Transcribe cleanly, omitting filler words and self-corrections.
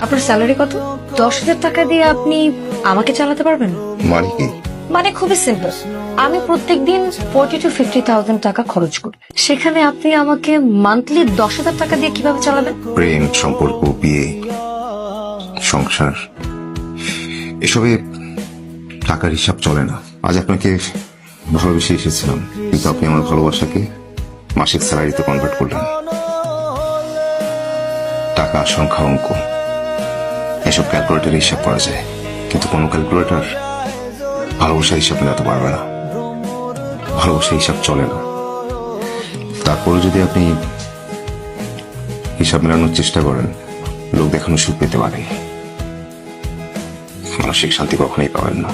আপনার স্যালারি কত? 10,000 টাকা দিয়ে আপনি আমাকে চালাতে পারবেন? মানে কি? মানে খুবই সিম্পল। আমি প্রত্যেকদিন 40 to 50,000 টাকা খরচ করি, সেখানে আপনি আমাকে মান্থলি 10,000 টাকা দিয়ে কিভাবে চালাবেন? প্রেম, সম্পর্ক, বিয়ে, সংসার, এসবে টাকার হিসাব চলে না। আজ আপনাকে ভালোবেসে এসেছিলাম, কিন্তু আপনি আমার ভালোবাসাকে মাসিক স্যালারিতে কনভার্ট করলেন। টাকা, সংখ্যা, অঙ্ক এসব ক্যালকুলেটরে হিসাব করা যায়, কিন্তু কোনো ক্যালকুলেটর ভালোবাসার হিসাব মেলাতে পারবে না। ভালোবাসার হিসাব চলে না। তারপরে যদি আপনি হিসাব মেলানোর চেষ্টা করেন, লোক দেখানো সুখ পেতে পারে, মানসিক শান্তি কখনোই পাবেন না।